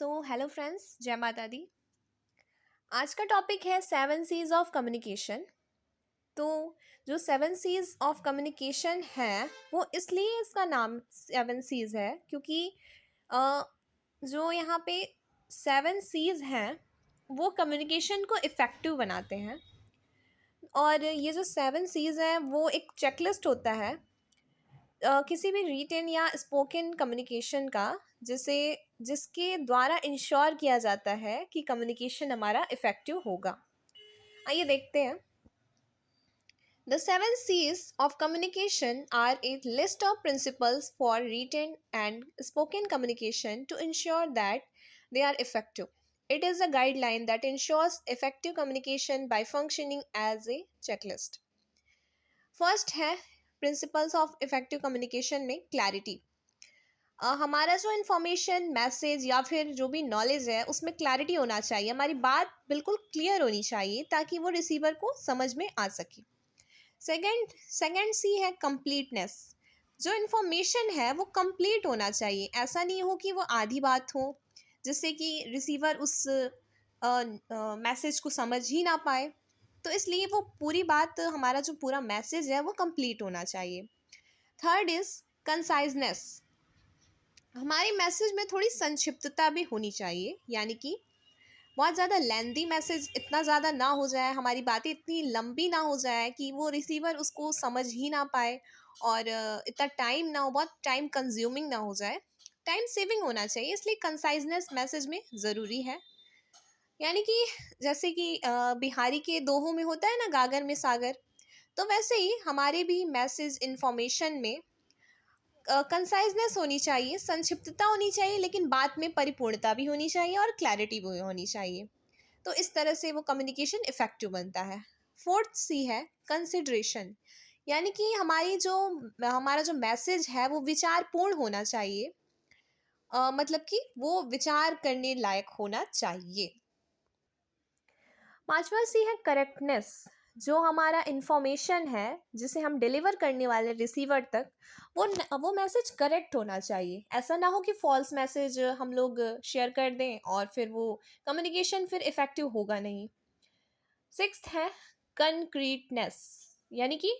Hello friends, जय माता दी। आज का टॉपिक है सेवन सीज ऑफ कम्युनिकेशन। तो जो सेवन सीज ऑफ कम्युनिकेशन है वो इसलिए इसका नाम सेवन सीज है क्योंकि अ, जो यहाँ पे सेवन सीज हैं वो कम्युनिकेशन को इफ़ेक्टिव बनाते हैं। और ये जो सेवन सीज हैं वो एक चेकलिस्ट होता है किसी भी रिटन या स्पोकन कम्युनिकेशन का, जिसे जिसके द्वारा इंश्योर किया जाता है कि कम्युनिकेशन हमारा इफ़ेक्टिव होगा। आइए देखते हैं। The seven C's of communication are a list of principles for written and spoken communication to ensure that they are effective. It is a guideline that ensures effective communication by functioning as a checklist. First है principles of effective communication में clarity. हमारा जो information message या फिर जो भी knowledge है उसमें क्लैरिटी होना चाहिए, हमारी बात बिल्कुल क्लियर होनी चाहिए ताकि वो रिसीवर को समझ में आ सके। सेकंड सी है कंप्लीटनेस। जो इन्फॉर्मेशन है वो कंप्लीट होना चाहिए, ऐसा नहीं हो कि वो आधी बात हो जिससे कि रिसीवर उस मैसेज को समझ ही ना पाए। तो इसलिए वो पूरी बात, हमारा जो पूरा मैसेज है वो कंप्लीट होना चाहिए। Third is conciseness. हमारे मैसेज में थोड़ी संक्षिप्तता भी होनी चाहिए, यानी कि बहुत ज़्यादा लेंदी मैसेज इतना ज़्यादा ना हो जाए, हमारी बातें इतनी लंबी ना हो जाए कि वो रिसीवर उसको समझ ही ना पाए, और इतना टाइम ना हो, बहुत टाइम कंज्यूमिंग ना हो जाए। टाइम सेविंग होना चाहिए, इसलिए कंसाइजनेस मैसेज में ज़रूरी है। यानी कि जैसे कि बिहारी के दोहों में होता है ना, गागर में सागर, तो वैसे ही हमारे भी मैसेज इन्फॉर्मेशन में कंसाइजनेस होनी चाहिए, संक्षिप्तता होनी चाहिए, लेकिन बात में परिपूर्णता भी होनी चाहिए और क्लैरिटी भी होनी चाहिए। तो इस तरह से वो कम्युनिकेशन इफ़ेक्टिव बनता है। फोर्थ सी है कंसिडरेशन। यानी कि हमारा जो मैसेज है वो विचारपूर्ण होना चाहिए, मतलब कि वो विचार करने लायक होना चाहिए। पांचवा सी है करेक्टनेस। जो हमारा इन्फॉर्मेशन है जिसे हम डिलीवर करने वाले रिसीवर तक, वो मैसेज करेक्ट होना चाहिए। ऐसा ना हो कि फॉल्स मैसेज हम लोग शेयर कर दें और फिर वो कम्युनिकेशन फिर इफ़ेक्टिव होगा नहीं। सिक्स्थ है कंक्रीटनेस। यानी कि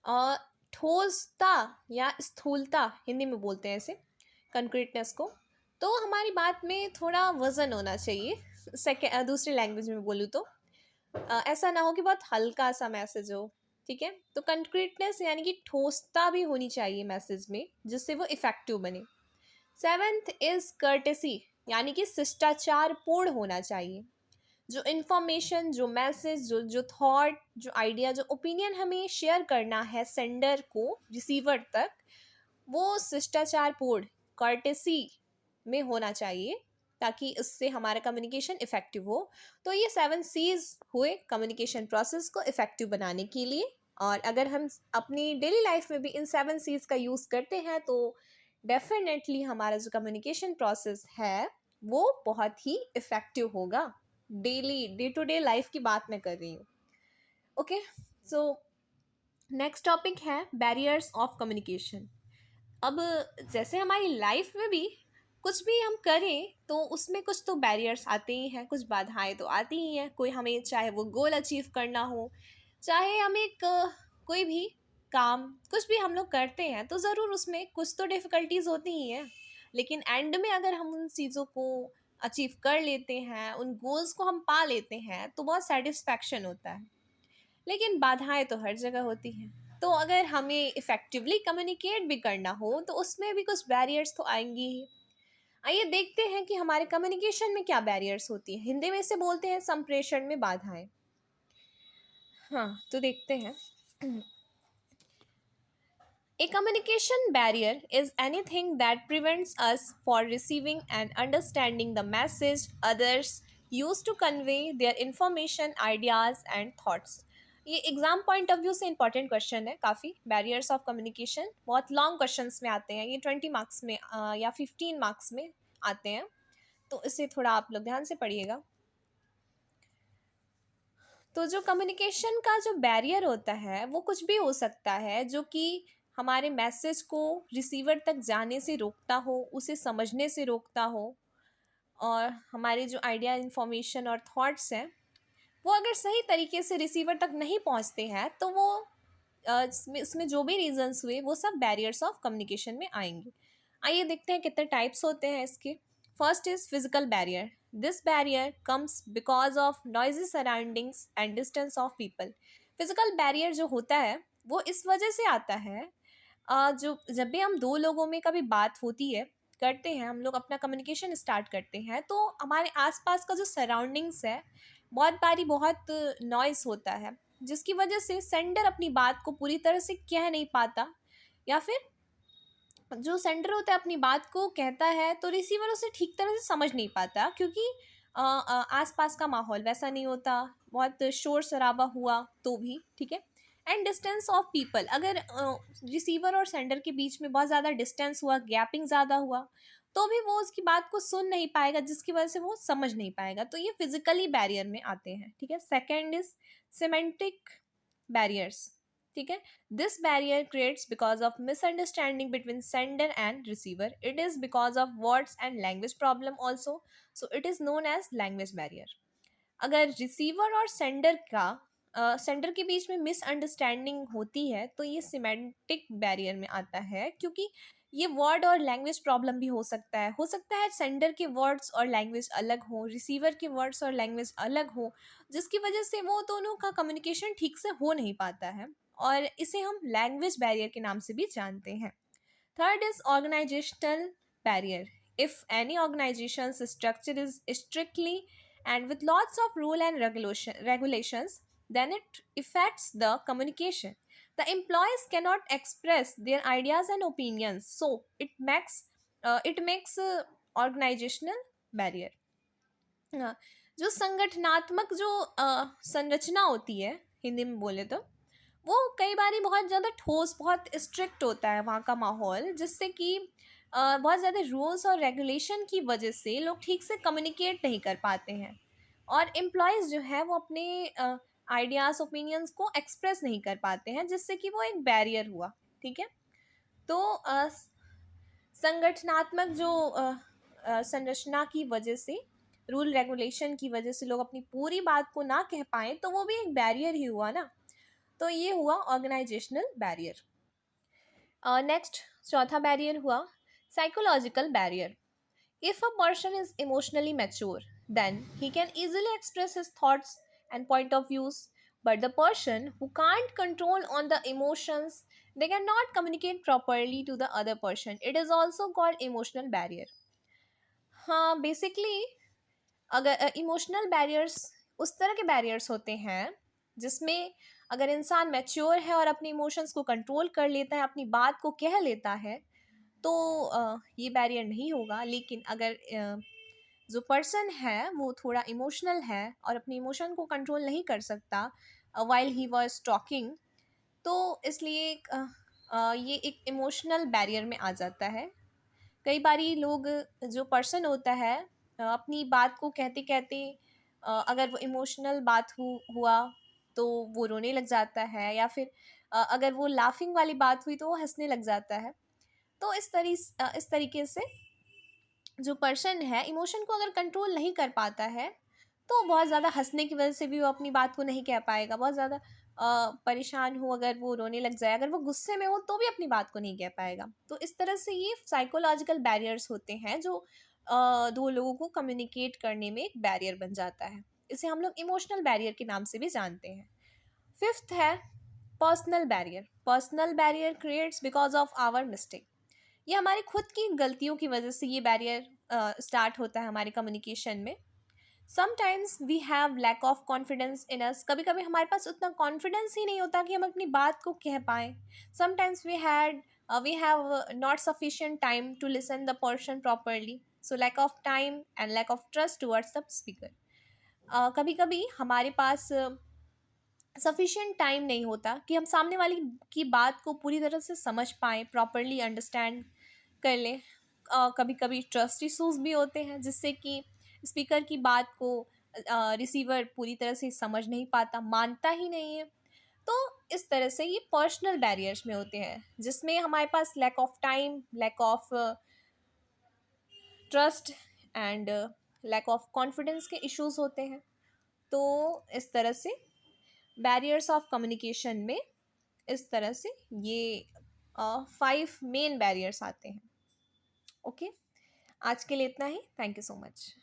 अ, ठोसता या स्थूलता, हिंदी में बोलते हैं इसे, कंक्रीटनेस को। तो हमारी बात में थोड़ा वजन होना चाहिए। दूसरी लैंग्वेज में बोलूँ तो ऐसा ना हो कि बहुत हल्का सा मैसेज हो। ठीक है, तो कंक्रीटनेस यानी कि ठोसता भी होनी चाहिए मैसेज में, जिससे वो इफ़ेक्टिव बने। Seventh is courtesy. यानी कि शिष्टाचार पूर्ण होना चाहिए। जो इन्फॉर्मेशन, जो मैसेज, जो जो थॉट, जो आइडिया, जो ओपिनियन हमें शेयर करना है सेंडर को रिसीवर तक, वो शिष्टाचार पूर्ण, कर्टेसी में होना चाहिए ताकि उससे हमारा कम्युनिकेशन इफ़ेक्टिव हो। तो ये सेवन सीज हुए कम्युनिकेशन प्रोसेस को इफ़ेक्टिव बनाने के लिए। और अगर हम अपनी डेली लाइफ में भी इन सेवन सीज का यूज़ करते हैं तो डेफिनेटली हमारा जो कम्युनिकेशन प्रोसेस है वो बहुत ही इफ़ेक्टिव होगा। डे टू डे लाइफ की बात मैं कर रही हूँ। ओके, सो नेक्स्ट टॉपिक है बैरियर्स ऑफ कम्युनिकेशन। अब जैसे हमारी लाइफ में भी कुछ भी हम करें तो उसमें कुछ तो बैरियर्स आते ही हैं, कुछ बाधाएं तो आती ही हैं। कोई हमें, चाहे वो गोल अचीव करना हो, चाहे हम एक कोई भी काम, कुछ भी हम लोग करते हैं तो ज़रूर उसमें कुछ तो डिफ़िकल्टीज होती ही हैं। लेकिन एंड में अगर हम उन चीज़ों को अचीव कर लेते हैं, उन गोल्स को हम पा लेते हैं, तो बहुत सेटिस्फैक्शन होता है। लेकिन बाधाएं तो हर जगह होती हैं। तो अगर हमें इफ़ेक्टिवली कम्युनिकेट भी करना हो तो उसमें भी कुछ बैरियर्स तो आएंगी ही। आइए देखते हैं कि हमारे कम्युनिकेशन में क्या बैरियर्स होती हैं। हिंदी में इसे बोलते हैं संप्रेषण में बाधाएं। हाँ, तो देखते हैं। A communication barrier is anything that prevents us for receiving and understanding the message others use to convey their information, ideas and thoughts. ये एग्जाम पॉइंट ऑफ व्यू से इंपॉर्टेंट क्वेश्चन है काफ़ी। बैरियर्स ऑफ कम्युनिकेशन बहुत long questions में आते हैं, ये 20 marks में या 15 मार्क्स में आते हैं, तो इसे थोड़ा आप लोग ध्यान से पढ़िएगा। तो जो कम्युनिकेशन का जो बैरियर होता है वो कुछ भी हो सकता है जो कि हमारे मैसेज को रिसीवर तक जाने से रोकता हो, उसे समझने से रोकता हो। और हमारे जो आइडिया, इंफॉर्मेशन और थॉट्स हैं वो अगर सही तरीके से रिसीवर तक नहीं पहुंचते हैं तो वो इसमें जो भी रीजंस हुए वो सब बैरियर्स ऑफ कम्युनिकेशन में आएंगे। आइए देखते हैं कितने टाइप्स होते हैं इसके। First is physical barrier. This barrier comes because of noisy surroundings and distance of people. Physical barrier जो होता है वो इस वजह से आता है, जो जब भी हम दो लोगों में कभी बात होती है, करते हैं, हम लोग अपना कम्युनिकेशन स्टार्ट करते हैं, तो हमारे आसपास का जो सराउंडिंग्स है बहुत बारी बहुत नॉइस होता है, जिसकी वजह से सेंडर अपनी बात को पूरी तरह से कह नहीं पाता, या फिर जो सेंडर होता है अपनी बात को कहता है तो रिसीवर उसे ठीक तरह से समझ नहीं पाता, क्योंकि आसपास का माहौल वैसा नहीं होता, बहुत शोर शराबा हुआ तो भी ठीक है। एंड डिस्टेंस ऑफ पीपल, अगर रिसीवर और सेंडर के बीच में बहुत ज़्यादा डिस्टेंस हुआ, गैपिंग ज़्यादा हुआ, तो भी वो उसकी बात को सुन नहीं पाएगा, जिसकी वजह से वो समझ नहीं पाएगा, तो ये फिजिकली बैरियर में आते हैं। ठीक है। Second is semantic barriers. ठीक है। This barrier creates because of misunderstanding between sender and receiver. It is because of words and language problem also. So it is known as language barrier. अगर receiver और sender के बीच में misunderstanding होती है तो ये सिमेंटिक बैरियर में आता है, क्योंकि ये वर्ड और लैंग्वेज प्रॉब्लम भी हो सकता है सेंडर के वर्ड्स और लैंग्वेज अलग हो, रिसीवर के वर्ड्स और लैंग्वेज अलग हो, जिसकी वजह से वो दोनों का कम्युनिकेशन ठीक से हो नहीं पाता है, और इसे हम लैंग्वेज बैरियर के नाम से भी जानते हैं। Third is organisational barrier. If any organization's structure is strictly and with lots of rule and regulations, then it affects the communication. The employees cannot express their ideas and opinions, so it makes organizational barrier. जो संगठनात्मक जो संरचना होती है, हिंदी में बोले तो, वो कई बारी बहुत ज़्यादा ठोस, बहुत स्ट्रिक्ट होता है वहाँ का माहौल, जिससे कि बहुत ज़्यादा रूल्स और रेगुलेशन की वजह से लोग ठीक से कम्युनिकेट नहीं कर पाते हैं, और एम्प्लॉयज़ जो है वो अपने आइडियाज़, ओपिनियंस को एक्सप्रेस नहीं कर पाते हैं, जिससे कि वो एक बैरियर हुआ। ठीक है। तो संगठनात्मक जो संरचना की वजह से, रूल रेगुलेशन की वजह से लोग अपनी पूरी बात को ना कह पाए, तो वो भी एक बैरियर ही हुआ ना। तो ये हुआ ऑर्गेनाइजेशनल बैरियर। नेक्स्ट, चौथा बैरियर हुआ psychological barrier. If a person is emotionally mature, then he can easily express his thoughts and point of views, but the person who can't control on the emotions, they cannot communicate properly to the other person. It is also called emotional barrier. हाँ, basically अगर emotional barriers उस तरह के barriers होते हैं जिसमें अगर इंसान मैच्योर है और अपने इमोशंस को कंट्रोल कर लेता है, अपनी बात को कह लेता है, तो ये बैरियर नहीं होगा। लेकिन अगर जो पर्सन है वो थोड़ा इमोशनल है और अपने इमोशन को कंट्रोल नहीं कर सकता वाइल ही वॉज टॉकिंग, तो इसलिए ये एक इमोशनल बैरियर में आ जाता है। कई बारी लोग, जो पर्सन होता है, अपनी बात को कहते कहते अगर वो इमोशनल बात हुआ तो वो रोने लग जाता है, या फिर अगर वो लाफिंग वाली बात हुई तो वो हंसने लग जाता है। तो इस तरीके से जो पर्सन है इमोशन को अगर कंट्रोल नहीं कर पाता है, तो बहुत ज़्यादा हंसने की वजह से भी वो अपनी बात को नहीं कह पाएगा। बहुत ज़्यादा परेशान हो, अगर वो रोने लग जाए, अगर वो गुस्से में हो, तो भी अपनी बात को नहीं कह पाएगा। तो इस तरह से ये साइकोलॉजिकल बैरियर्स होते हैं जो दो लोगों को कम्युनिकेट करने में एक बैरियर बन जाता है। इसे हम लोग इमोशनल बैरियर के नाम से भी जानते हैं। फिफ्थ है personal barrier. Personal barrier creates because of our mistake. ये हमारी खुद की गलतियों की वजह से ये बैरियर स्टार्ट होता है हमारे कम्युनिकेशन में। Sometimes we have lack of confidence in us. कभी कभी हमारे पास उतना कॉन्फिडेंस ही नहीं होता कि हम अपनी बात को कह पाएँ। Sometimes we have not sufficient time to listen the person properly, so lack of time and lack of trust towards the speaker. कभी कभी हमारे पास सफिशिएंट टाइम नहीं होता कि हम सामने वाली की बात को पूरी तरह से समझ पाएँ, प्रॉपरली अंडरस्टैंड कर लें। कभी कभी ट्रस्ट इशूज़ भी होते हैं, जिससे कि स्पीकर की बात को रिसीवर पूरी तरह से समझ नहीं पाता, मानता ही नहीं है। तो इस तरह से ये पर्सनल बैरियर्स में होते हैं, जिसमें हमारे पास lack of time, lack of trust and lack of confidence के इश्यूज होते हैं। तो इस तरह से बैरियर्स ऑफ कम्युनिकेशन में इस तरह से ये 5 मेन बैरियर्स आते हैं। ओके, आज के लिए इतना ही। Thank you so much.